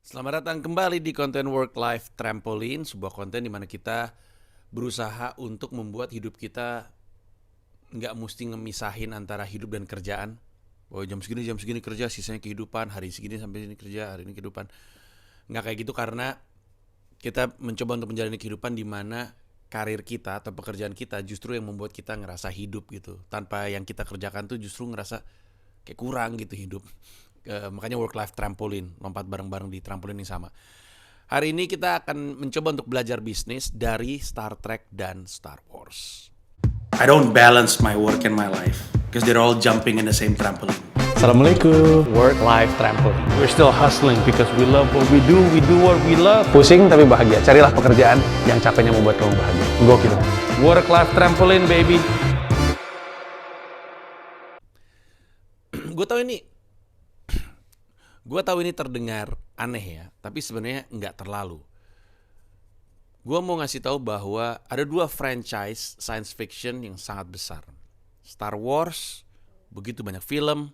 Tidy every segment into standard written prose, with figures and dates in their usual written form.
Selamat datang kembali di konten Work Life Trampoline, sebuah konten di mana kita berusaha untuk membuat hidup kita nggak mesti ngemisahin antara hidup dan kerjaan. Oh, jam segini kerja, sisanya kehidupan, hari segini sampai sini kerja, hari ini kehidupan. Nggak kayak gitu karena kita mencoba untuk menjalani kehidupan di mana karir kita atau pekerjaan kita justru yang membuat kita ngerasa hidup gitu. Tanpa yang kita kerjakan tuh justru ngerasa kayak kurang gitu hidup. Makanya work life trampoline, lompat bareng-bareng di trampolin yang sama. Hari ini kita akan mencoba untuk belajar bisnis dari Star Trek dan Star Wars. I don't balance my work and my life because they're all jumping in the same trampoline. Assalamualaikum. Work-life trampoline. We're still hustling because we love what we do what we love. Pusing tapi bahagia. Carilah pekerjaan yang capeknya membuat kamu bahagia. Gokil. Work-life trampoline, baby. Gue tahu ini terdengar aneh ya, tapi sebenarnya nggak terlalu. Gue mau ngasih tahu bahwa ada dua franchise science fiction yang sangat besar. Star Wars, begitu banyak film.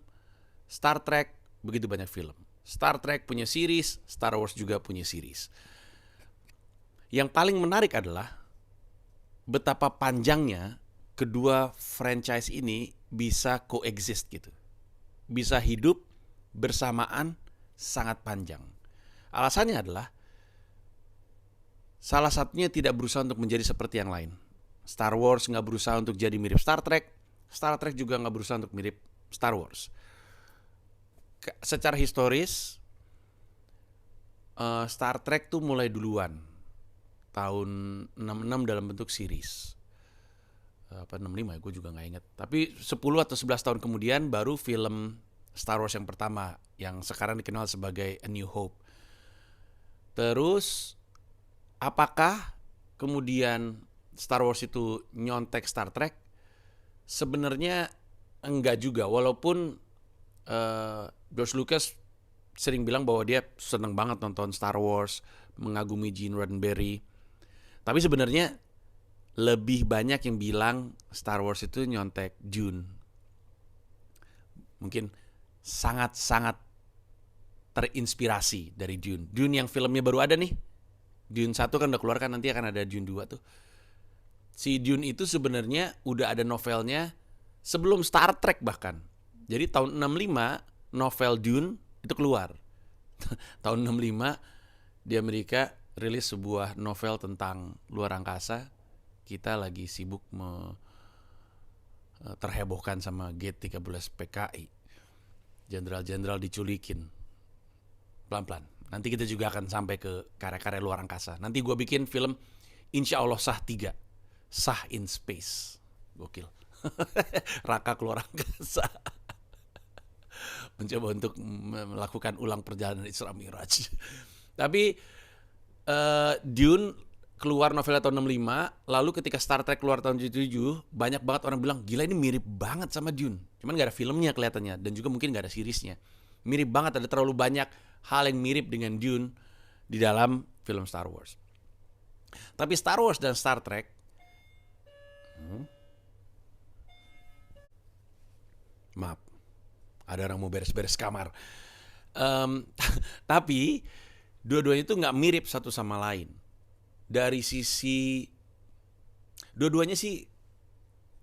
Star Trek, begitu banyak film. Star Trek punya series, Star Wars juga punya series. Yang paling menarik adalah betapa panjangnya kedua franchise ini bisa coexist gitu. Bisa hidup bersamaan sangat panjang. Alasannya adalah salah satunya tidak berusaha untuk menjadi seperti yang lain. Star Wars nggak berusaha untuk jadi mirip Star Trek. Star Trek juga nggak berusaha untuk mirip Star Wars. Secara historis, Star Trek tuh mulai duluan. Tahun 66 dalam bentuk series. 65 ya, gue juga nggak inget. Tapi 10 atau 11 tahun kemudian baru film Star Wars yang pertama, yang sekarang dikenal sebagai A New Hope. Terus, apakah kemudian Star Wars itu nyontek Star Trek? Sebenarnya enggak juga, walaupun George Lucas sering bilang bahwa dia seneng banget nonton Star Wars, mengagumi Gene Roddenberry. Tapi sebenarnya lebih banyak yang bilang Star Wars itu nyontek Dune. Mungkin sangat-sangat terinspirasi dari Dune. Dune yang filmnya baru ada nih. Dune 1 kan udah keluar kan, nanti akan ada Dune 2 tuh. Si Dune itu sebenarnya udah ada novelnya sebelum Star Trek bahkan. Jadi tahun 65 novel Dune itu keluar. Tahun 65 di Amerika rilis sebuah novel tentang luar angkasa. Kita lagi sibuk terhebohkan sama Gate 13 PKI. Jenderal-jenderal diculikin. Pelan-pelan. Nanti kita juga akan sampai ke karya-karya luar angkasa. Nanti gue bikin film Insya Allah Shah 3. Shah in Space. Gokil. Raka keluar angkasa. Mencoba untuk melakukan ulang perjalanan Isra Miraj. Tapi Dune keluar novelnya tahun 65, lalu ketika Star Trek keluar tahun 77, banyak banget orang bilang, gila ini mirip banget sama Dune. Cuman gak ada filmnya kelihatannya, dan juga mungkin gak ada seriesnya. Mirip banget, ada terlalu banyak hal yang mirip dengan Dune di dalam film Star Wars. Tapi Star Wars dan Star Trek, maaf, ada orang mau beres-beres kamar. Tapi dua-duanya itu gak mirip satu sama lain. Dari sisi dua-duanya sih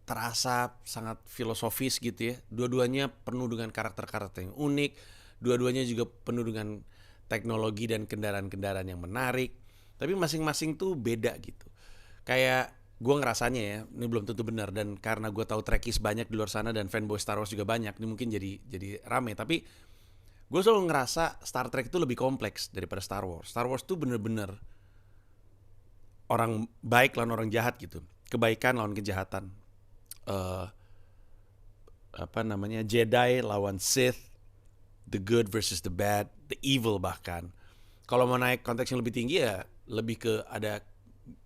terasa sangat filosofis gitu ya. Dua-duanya penuh dengan karakter-karakter yang unik. Dua-duanya juga penuh dengan teknologi dan kendaraan-kendaraan yang menarik. Tapi masing-masing tuh beda gitu. Kayak gue ngerasanya ya, ini belum tentu benar. Dan karena gue tahu Trekkies banyak di luar sana dan fanboy Star Wars juga banyak, ini mungkin jadi rame. Tapi gue selalu ngerasa Star Trek itu lebih kompleks daripada Star Wars. Star Wars tuh bener-bener orang baik lawan orang jahat gitu, kebaikan lawan kejahatan, Jedi lawan Sith, the good versus the bad, the evil bahkan. Kalau mau naik konteks yang lebih tinggi ya lebih ke ada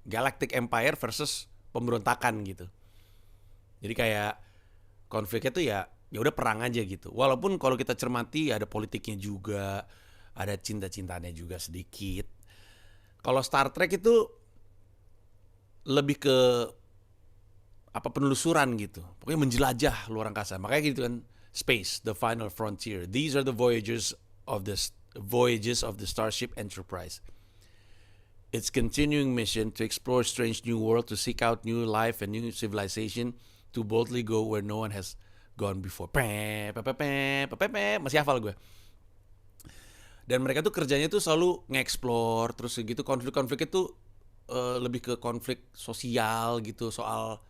Galactic Empire versus pemberontakan gitu. Jadi kayak konfliknya tuh ya udah perang aja gitu. Walaupun kalau kita cermati ada politiknya juga, ada cinta-cintanya juga sedikit. Kalau Star Trek itu lebih ke penelusuran gitu. Pokoknya menjelajah luar angkasa. Makanya gitu kan, space, the final frontier. These are the voyagers of the Voyages of the Starship Enterprise. Its continuing mission to explore strange new world, to seek out new life and new civilization, to boldly go where no one has gone before. Masih hafal gue. Dan mereka tuh kerjanya tuh selalu nge-explore, terus gitu konflik-konfliknya tuh lebih ke konflik sosial gitu, soal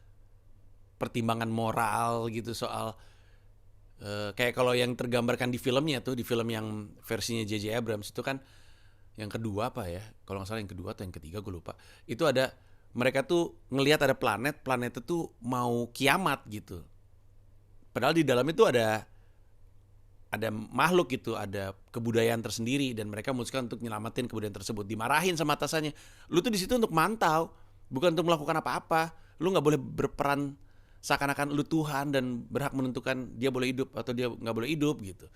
pertimbangan moral gitu, soal kayak kalau yang tergambarkan di filmnya tuh, di film yang versinya J.J. Abrams itu kan yang kedua apa ya, kalau nggak salah yang kedua atau yang ketiga gue lupa, itu ada mereka tuh ngelihat ada planet itu mau kiamat gitu, padahal di dalam itu ada makhluk gitu, ada kebudayaan tersendiri, dan mereka memutuskan untuk nyelamatin kebudayaan tersebut. Dimarahin sama atasannya, lu tuh di situ untuk mantau, bukan untuk melakukan apa-apa. Lu nggak boleh berperan seakan-akan lu Tuhan dan berhak menentukan dia boleh hidup atau dia nggak boleh hidup gitu.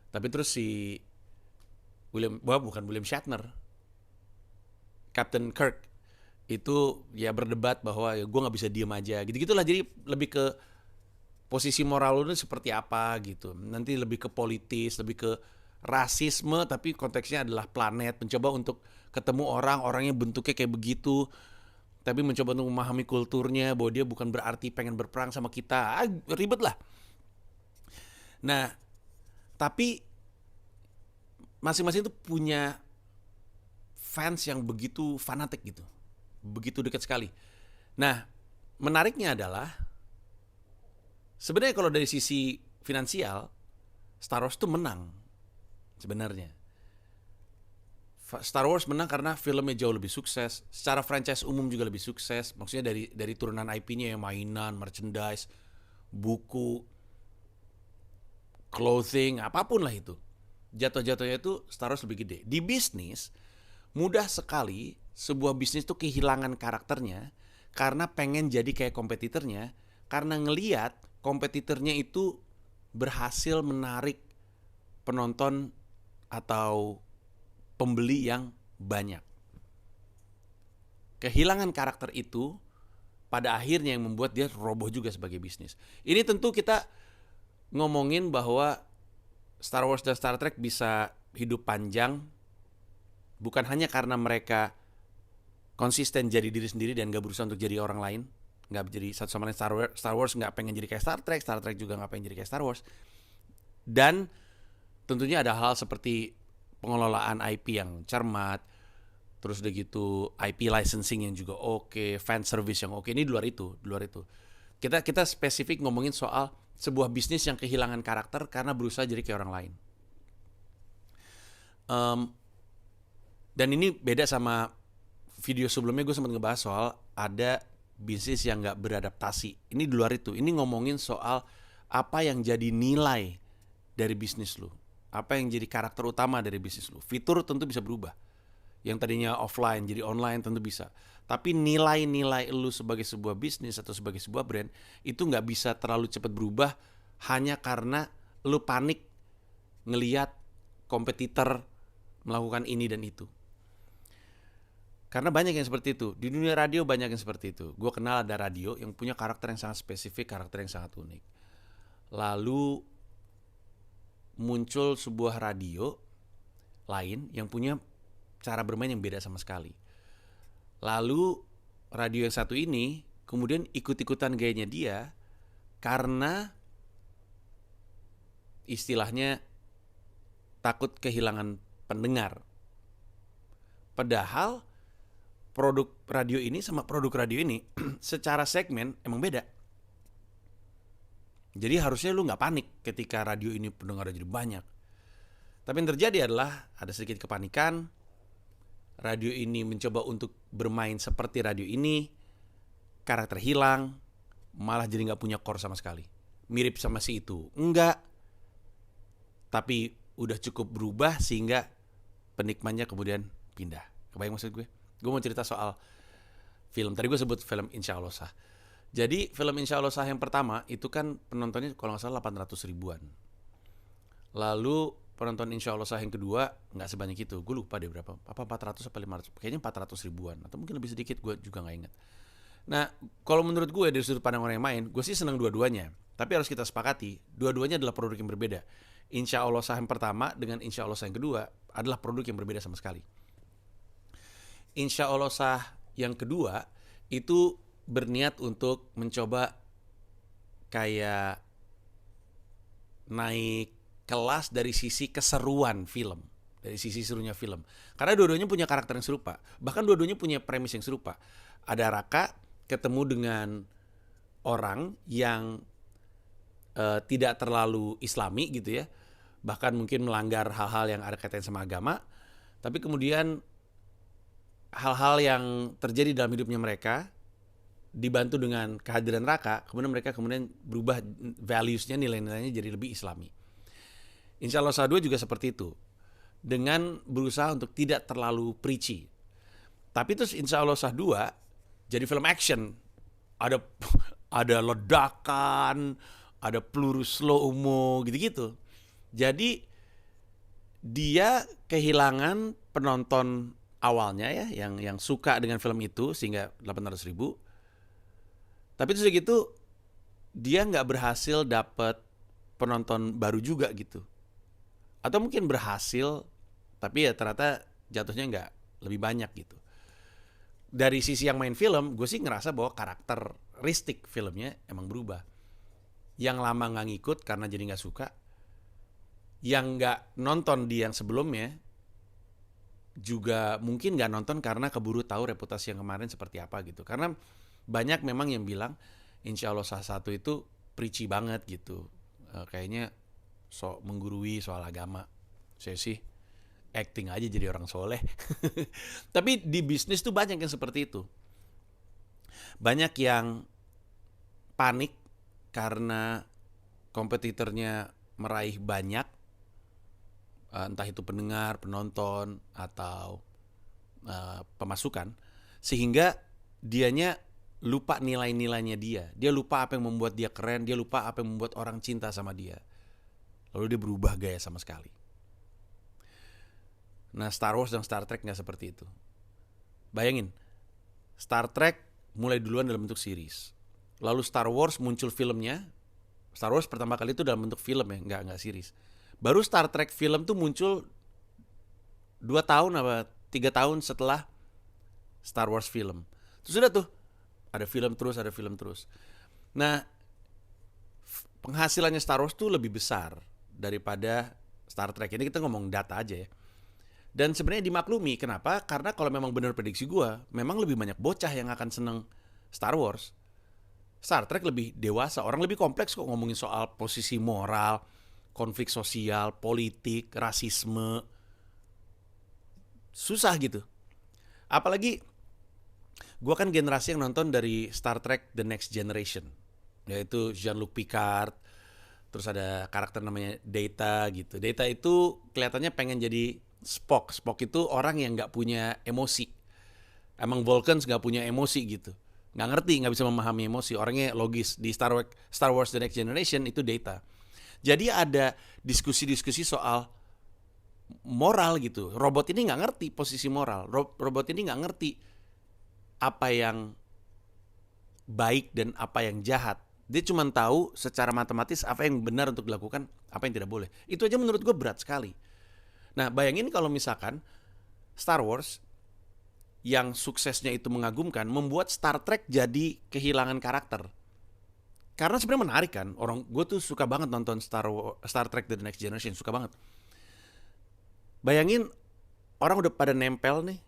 Tapi terus si bukan William Shatner, Captain Kirk itu ya berdebat bahwa ya gue nggak bisa diem aja, gitu-gitulah. Jadi lebih ke posisi moral lu seperti apa gitu. Nanti lebih ke politis, lebih ke rasisme, tapi konteksnya adalah planet, mencoba untuk ketemu orang-orangnya bentuknya kayak begitu, tapi mencoba untuk memahami kulturnya, bahwa dia bukan berarti pengen berperang sama kita. Ribet lah. Nah, tapi masing-masing itu punya fans yang begitu fanatik gitu, begitu dekat sekali. Nah, menariknya adalah sebenarnya kalau dari sisi finansial, Star Wars tuh menang sebenarnya. Star Wars menang karena filmnya jauh lebih sukses, secara franchise umum juga lebih sukses. Maksudnya dari turunan IP-nya yang mainan, merchandise, buku, clothing, apapun lah itu. Jatuh-jatuhnya itu Star Wars lebih gede. Di bisnis, mudah sekali sebuah bisnis tuh kehilangan karakternya karena pengen jadi kayak kompetitornya, karena ngelihat kompetitornya itu berhasil menarik penonton atau pembeli yang banyak. Kehilangan karakter itu pada akhirnya yang membuat dia roboh juga sebagai bisnis. Ini tentu kita ngomongin bahwa Star Wars dan Star Trek bisa hidup panjang bukan hanya karena mereka konsisten jadi diri sendiri dan gak berusaha untuk jadi orang lain, gak jadi satu sama lain. Star Wars gak pengen jadi kayak Star Trek juga gak pengen jadi kayak Star Wars. Dan tentunya ada hal seperti pengelolaan IP yang cermat, terus udah gitu IP licensing yang juga oke, fan service yang oke. Ini di luar itu. Kita spesifik ngomongin soal sebuah bisnis yang kehilangan karakter karena berusaha jadi kayak orang lain. Dan ini beda sama video sebelumnya, gue sempat ngebahas soal ada bisnis yang gak beradaptasi. Ini di luar itu. Ini ngomongin soal apa yang jadi nilai dari bisnis lu, apa yang jadi karakter utama dari bisnis lu. Fitur tentu bisa berubah. Yang tadinya offline jadi online tentu bisa. Tapi nilai-nilai lu sebagai sebuah bisnis atau sebagai sebuah brand itu gak bisa terlalu cepat berubah hanya karena lu panik ngelihat kompetitor melakukan ini dan itu. Karena banyak yang seperti itu. Di dunia radio banyak yang seperti itu. Gue kenal ada radio yang punya karakter yang sangat spesifik, karakter yang sangat unik. Lalu muncul sebuah radio lain yang punya cara bermain yang beda sama sekali. Lalu radio yang satu ini kemudian ikut-ikutan gayanya dia karena istilahnya takut kehilangan pendengar. Padahal produk radio ini sama produk radio ini secara segmen emang beda. Jadi harusnya lu gak panik ketika radio ini pendengarnya jadi banyak. Tapi yang terjadi adalah ada sedikit kepanikan. Radio ini mencoba untuk bermain seperti radio ini, karakter hilang, malah jadi gak punya core sama sekali. Mirip sama si itu, enggak. Tapi udah cukup berubah sehingga penikmatnya kemudian pindah. Kebayang maksud gue? Gue mau cerita soal film. Tadi gue sebut film Insya Allah Sah. Jadi film Insya Allah Sah yang pertama itu kan penontonnya kalau gak salah 800 ribuan. Lalu penonton Insya Allah Sah yang kedua gak sebanyak itu. Gue lupa deh berapa. Apa 400 atau 500. Kayaknya 400 ribuan. Atau mungkin lebih sedikit, gue juga gak ingat. Nah, kalau menurut gue dari sudut pandang orang yang main, gue sih senang dua-duanya. Tapi harus kita sepakati, dua-duanya adalah produk yang berbeda. Insya Allah Sah yang pertama dengan Insya Allah Sah yang kedua adalah produk yang berbeda sama sekali. Insya Allah Sah yang kedua itu berniat untuk mencoba kayak naik kelas dari sisi keseruan film, dari sisi serunya film. Karena dua-duanya punya karakter yang serupa, bahkan dua-duanya punya premis yang serupa. Ada Raka ketemu dengan orang yang tidak terlalu islami gitu ya, bahkan mungkin melanggar hal-hal yang ada kaitannya sama agama, tapi kemudian hal-hal yang terjadi dalam hidupnya mereka dibantu dengan kehadiran Raka, kemudian mereka berubah values-nya, nilai-nilainya jadi lebih islami. Insya Allah Sah 2 juga seperti itu, dengan berusaha untuk tidak terlalu preachy. Tapi terus Insya Allah Sah 2 jadi film action, ada ledakan, ada peluru slow-mo gitu-gitu. Jadi dia kehilangan penonton awalnya ya, yang suka dengan film itu sehingga 800.000. Tapi terus gitu dia nggak berhasil dapat penonton baru juga gitu. Atau mungkin berhasil, tapi ya ternyata jatuhnya nggak lebih banyak gitu. Dari sisi yang main film, gue sih ngerasa bahwa karakteristik filmnya emang berubah. Yang lama nggak ngikut karena jadi nggak suka, yang nggak nonton di yang sebelumnya juga mungkin nggak nonton karena keburu tahu reputasi yang kemarin seperti apa gitu. Karena banyak memang yang bilang Insya Allah Sah 1 itu preachy banget gitu, kayaknya sok menggurui soal agama. Saya sih acting aja jadi orang soleh. Tapi di bisnis tuh banyak yang seperti itu. Banyak yang panik karena kompetitornya meraih banyak, entah itu pendengar, penonton, atau pemasukan, sehingga dianya lupa nilai-nilainya dia. Dia lupa apa yang membuat dia keren, dia lupa apa yang membuat orang cinta sama dia. Lalu dia berubah gaya sama sekali. Nah, Star Wars dan Star Trek nggak seperti itu. Bayangin, Star Trek mulai duluan dalam bentuk series. Lalu Star Wars muncul filmnya. Star Wars pertama kali itu dalam bentuk film ya, nggak series. Baru Star Trek film tuh muncul 2 tahun apa 3 tahun setelah Star Wars film. Terus udah tuh, ada film terus. Nah, penghasilannya Star Wars tuh lebih besar daripada Star Trek. Ini kita ngomong data aja ya. Dan sebenarnya dimaklumi, kenapa? Karena kalau memang benar prediksi gue, memang lebih banyak bocah yang akan seneng Star Wars. Star Trek lebih dewasa, orang lebih kompleks kok ngomongin soal posisi moral, konflik sosial, politik, rasisme. Susah gitu. Apalagi gue kan generasi yang nonton dari Star Trek The Next Generation, yaitu Jean-Luc Picard. Terus ada karakter namanya Data gitu. Data itu kelihatannya pengen jadi Spock. Spock itu orang yang gak punya emosi. Emang Vulcans gak punya emosi gitu. Gak ngerti, gak bisa memahami emosi. Orangnya logis. Di Star Wars The Next Generation itu Data. Jadi ada diskusi-diskusi soal moral gitu. Robot ini gak ngerti posisi moral. Robot ini gak ngerti apa yang baik dan apa yang jahat. Dia cuma tahu secara matematis apa yang benar untuk dilakukan, apa yang tidak boleh. Itu aja menurut gue berat sekali. Nah, bayangin kalau misalkan Star Wars yang suksesnya itu mengagumkan membuat Star Trek jadi kehilangan karakter. Karena sebenarnya menarik kan. Gue tuh suka banget nonton Star Trek The Next Generation, suka banget. Bayangin orang udah pada nempel nih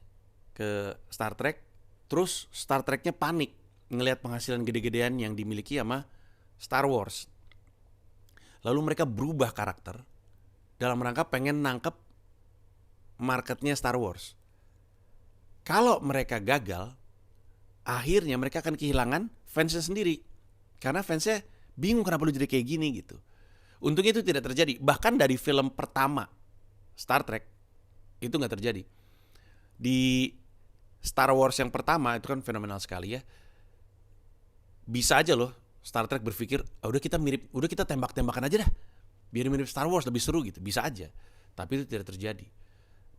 ke Star Trek, terus Star Treknya panik ngelihat penghasilan gede-gedean yang dimiliki sama Star Wars. Lalu mereka berubah karakter dalam rangka pengen nangkep marketnya Star Wars. Kalau mereka gagal, akhirnya mereka akan kehilangan fansnya sendiri. Karena fansnya bingung kenapa lu jadi kayak gini gitu. Untungnya itu tidak terjadi. Bahkan dari film pertama Star Trek itu gak terjadi. Di Star Wars yang pertama itu kan fenomenal sekali ya. Bisa aja loh Star Trek berpikir, udah kita tembak-tembakan aja dah. Biar mirip Star Wars, lebih seru gitu. Bisa aja. Tapi itu tidak terjadi.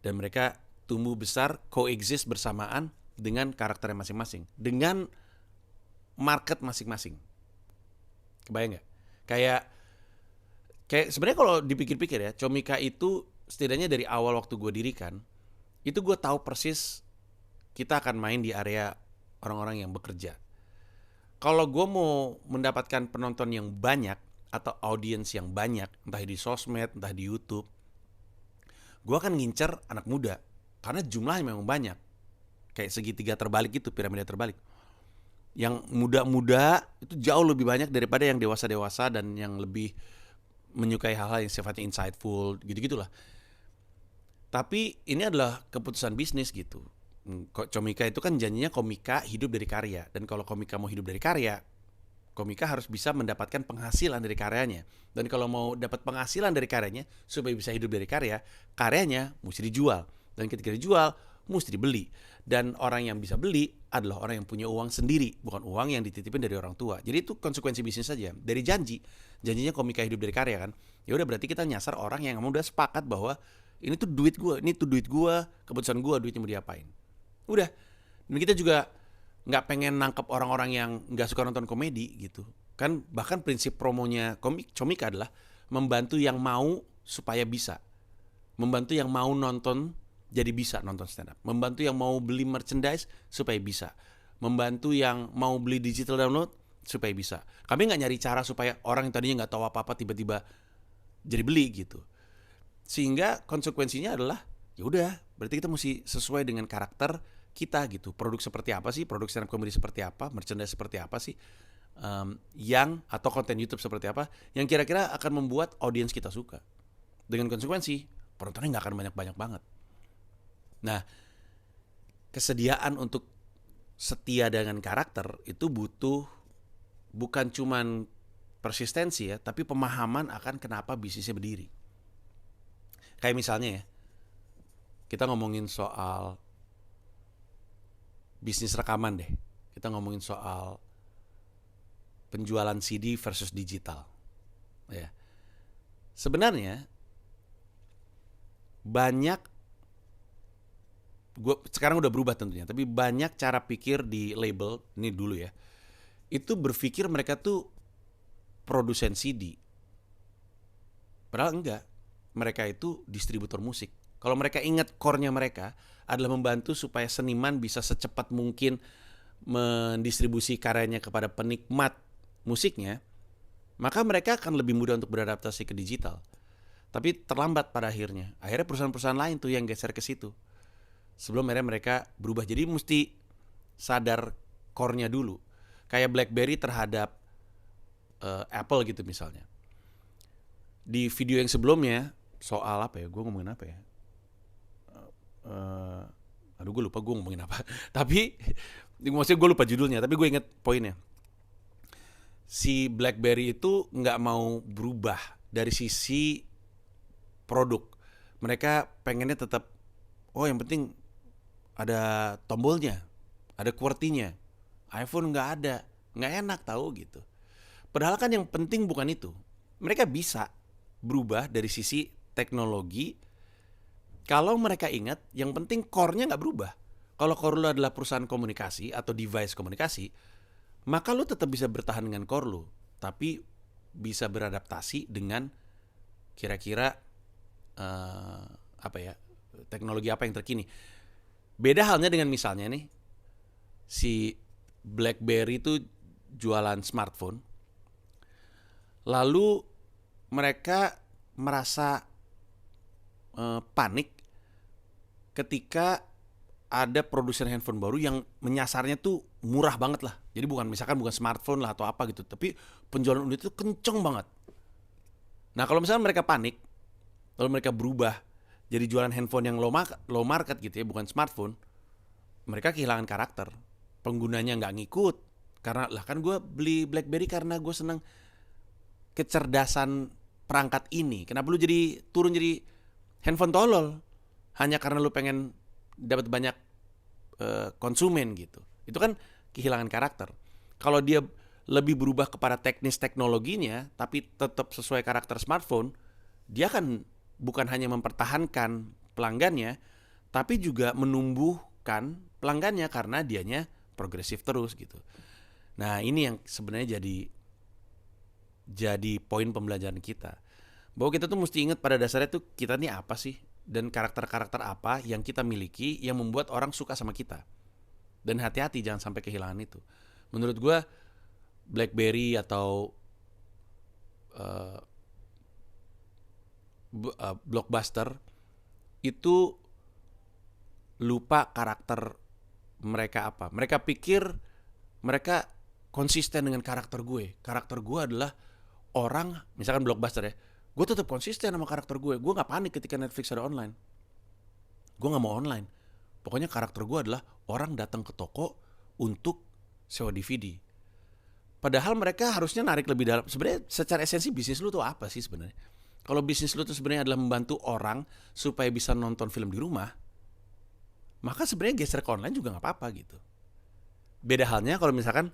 Dan mereka tumbuh besar, coexist bersamaan dengan karakternya masing-masing. Dengan market masing-masing. Kebayang gak? Kayak Kayak sebenarnya kalau dipikir-pikir ya, Comika itu setidaknya dari awal waktu gue dirikan, itu gue tahu persis kita akan main di area orang-orang yang bekerja. Kalau gue mau mendapatkan penonton yang banyak atau audiens yang banyak, entah di sosmed, entah di YouTube, gue akan ngincer anak muda karena jumlahnya memang banyak. Kayak segitiga terbalik gitu, piramida terbalik. Yang muda-muda itu jauh lebih banyak daripada yang dewasa-dewasa dan yang lebih menyukai hal-hal yang sifatnya insightful, gitu-gitulah. Tapi ini adalah keputusan bisnis gitu. Comika itu kan janjinya komika hidup dari karya. Dan kalau komika mau hidup dari karya, komika harus bisa mendapatkan penghasilan dari karyanya. Dan kalau mau dapat penghasilan dari karyanya, supaya bisa hidup dari karya, karyanya mesti dijual. Dan ketika dijual, mesti dibeli. Dan orang yang bisa beli adalah orang yang punya uang sendiri, bukan uang yang dititipin dari orang tua. Jadi itu konsekuensi bisnis saja. Dari janjinya komika hidup dari karya kan. Ya udah berarti kita nyasar orang yang udah sepakat bahwa ini tuh duit gue, keputusan gue, duitnya mau diapain. Udah. Dan kita juga nggak pengen nangkep orang-orang yang nggak suka nonton komedi gitu. Kan bahkan prinsip promonya Comika adalah membantu yang mau supaya bisa. Membantu yang mau nonton jadi bisa nonton stand up. Membantu yang mau beli merchandise supaya bisa. Membantu yang mau beli digital download supaya bisa. Kami nggak nyari cara supaya orang yang tadinya nggak tahu apa-apa tiba-tiba jadi beli gitu. Sehingga konsekuensinya adalah ya udah, berarti kita mesti sesuai dengan karakter kita gitu. Produk seperti apa sih? Produk stand up comedy seperti apa? Merchandise seperti apa sih? Atau konten YouTube seperti apa? Yang kira-kira akan membuat audiens kita suka. Dengan konsekuensi penontonnya nggak akan banyak-banyak banget. Nah, kesediaan untuk setia dengan karakter itu butuh bukan cuman persistensi ya, tapi pemahaman akan kenapa bisnisnya berdiri. Kayak misalnya ya, kita ngomongin soal bisnis rekaman deh. Kita ngomongin soal penjualan CD versus digital. Ya. Sebenarnya banyak, gue sekarang udah berubah tentunya, tapi banyak cara pikir di label ini dulu ya, itu berpikir mereka tuh produsen CD, padahal enggak, mereka itu distributor musik. Kalau mereka ingat core-nya mereka adalah membantu supaya seniman bisa secepat mungkin mendistribusi karyanya kepada penikmat musiknya, maka mereka akan lebih mudah untuk beradaptasi ke digital. Tapi terlambat pada akhirnya. Akhirnya perusahaan-perusahaan lain tuh yang geser ke situ. Sebelum akhirnya mereka berubah. Jadi mesti sadar core-nya dulu. Kayak BlackBerry terhadap Apple gitu misalnya. Di video yang sebelumnya soal apa ya? Gue ngomongin apa ya? Aduh gue lupa gue ngomongin apa. Tapi maksudnya gue lupa judulnya. Tapi gue inget poinnya. Si BlackBerry itu gak mau berubah dari sisi produk. Mereka pengennya tetap, oh yang penting ada tombolnya, ada QWERTY-nya. iPhone nggak ada, nggak enak tahu gitu. Padahal kan yang penting bukan itu. Mereka bisa berubah dari sisi teknologi. Kalau mereka ingat, yang penting core-nya nggak berubah. Kalau core lu adalah perusahaan komunikasi atau device komunikasi, maka lu tetap bisa bertahan dengan core lu, tapi bisa beradaptasi dengan kira-kira teknologi apa yang terkini. Beda halnya dengan misalnya nih, si BlackBerry itu jualan smartphone, lalu mereka merasa panik ketika ada produsen handphone baru yang menyasarnya tuh murah banget lah. Jadi bukan smartphone lah atau apa gitu, tapi penjualan unit itu kenceng banget. Nah kalau misalnya mereka panik, lalu mereka berubah jadi jualan handphone yang low market gitu ya, bukan smartphone, mereka kehilangan karakter. Penggunanya nggak ngikut, karena lah kan gue beli BlackBerry karena gue seneng kecerdasan perangkat ini. Kenapa lu jadi turun jadi handphone tolol hanya karena lu pengen dapat banyak konsumen gitu? Itu kan kehilangan karakter. Kalau dia lebih berubah kepada teknis teknologinya, tapi tetap sesuai karakter smartphone, dia kan bukan hanya mempertahankan pelanggannya, tapi juga menumbuhkan pelanggannya karena dianya progresif terus gitu. Nah ini yang sebenarnya jadi poin pembelajaran kita. Bahwa kita tuh mesti ingat pada dasarnya tuh kita nih apa sih, dan karakter-karakter apa yang kita miliki yang membuat orang suka sama kita. Dan hati-hati jangan sampai kehilangan itu. Menurut gue BlackBerry atau Blockbuster itu lupa karakter mereka apa. Mereka pikir mereka konsisten dengan karakter gue. Karakter gue adalah orang, misalkan Blockbuster ya, gue tetap konsisten sama karakter gue. Gue gak panik ketika Netflix ada online. Gue gak mau online. Pokoknya karakter gue adalah orang datang ke toko untuk sewa DVD. Padahal mereka harusnya narik lebih dalam. Sebenarnya secara esensi bisnis lu tuh apa sih sebenarnya? Kalau bisnis lu tuh sebenarnya adalah membantu orang supaya bisa nonton film di rumah, maka sebenarnya geser ke online juga gak apa-apa gitu. Beda halnya kalau misalkan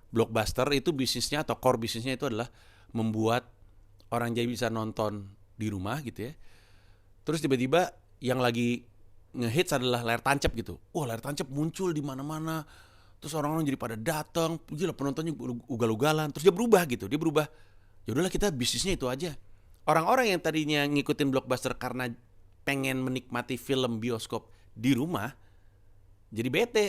Blockbuster itu bisnisnya atau core bisnisnya itu adalah membuat orang jadi bisa nonton di rumah gitu ya. Terus tiba-tiba yang lagi ngehits adalah layar tancap gitu. Wah, layar tancap muncul di mana-mana. Terus orang-orang jadi pada datang, gila penontonnya ugal-ugalan. Terus dia berubah gitu. Dia berubah. Ya udahlah kita bisnisnya itu aja. Orang-orang yang tadinya ngikutin Blockbuster karena pengen menikmati film bioskop di rumah, jadi bete.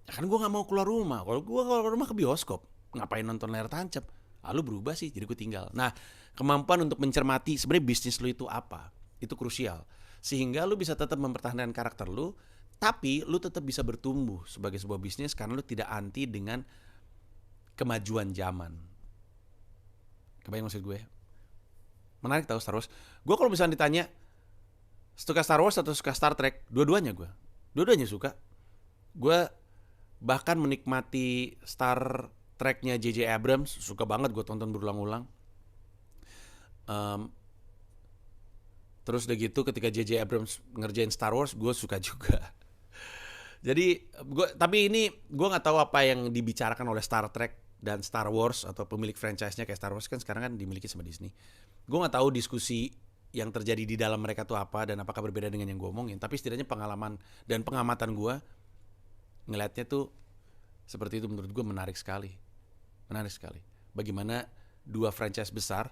Kan gue gak mau keluar rumah. Kalau gue keluar rumah ke bioskop, ngapain nonton layar tancap? Lalu berubah sih, jadi gue tinggal. Nah, kemampuan untuk mencermati sebenarnya bisnis lu itu apa, itu krusial. Sehingga lu bisa tetap mempertahankan karakter lu, tapi lu tetap bisa bertumbuh sebagai sebuah bisnis karena lu tidak anti dengan kemajuan zaman. Kebayang maksud gue? Menarik tahu Star Wars. Gue kalau misalnya ditanya suka Star Wars atau suka Star Trek, dua-duanya gue. Dua-duanya suka. Gue bahkan menikmati Star Trek-nya J.J. Abrams, suka banget gue tonton berulang-ulang. Terus udah gitu ketika J.J. Abrams ngerjain Star Wars, gue suka juga. Jadi tapi ini gue nggak tahu apa yang dibicarakan oleh Star Trek dan Star Wars atau pemilik franchise-nya kayak Star Wars kan sekarang kan dimiliki sama Disney. Gue nggak tahu diskusi yang terjadi di dalam mereka tuh apa dan apakah berbeda dengan yang gue omongin. Tapi setidaknya pengalaman dan pengamatan gue ngelihatnya tuh seperti itu, menurut gue menarik sekali. Menarik sekali. Bagaimana dua franchise besar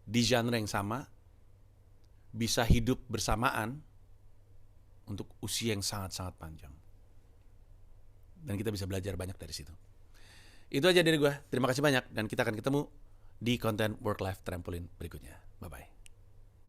di genre yang sama bisa hidup bersamaan untuk usia yang sangat-sangat panjang. Dan kita bisa belajar banyak dari situ. Itu aja dari gue. Terima kasih banyak dan kita akan ketemu di konten Work Life Trampoline berikutnya. Bye-bye.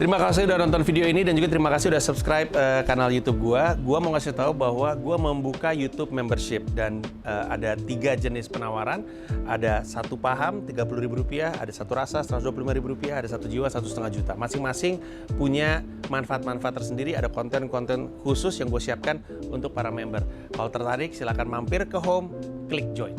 Terima kasih udah nonton video ini dan juga terima kasih udah subscribe kanal YouTube gua. Gua mau ngasih tahu bahwa gua membuka YouTube membership dan ada 3 jenis penawaran. Ada satu paham Rp30.000, ada satu rasa Rp125.000, ada satu jiwa Rp1,5 juta. Masing-masing punya manfaat-manfaat tersendiri. Ada konten-konten khusus yang gue siapkan untuk para member. Kalau tertarik silahkan mampir ke home, klik join.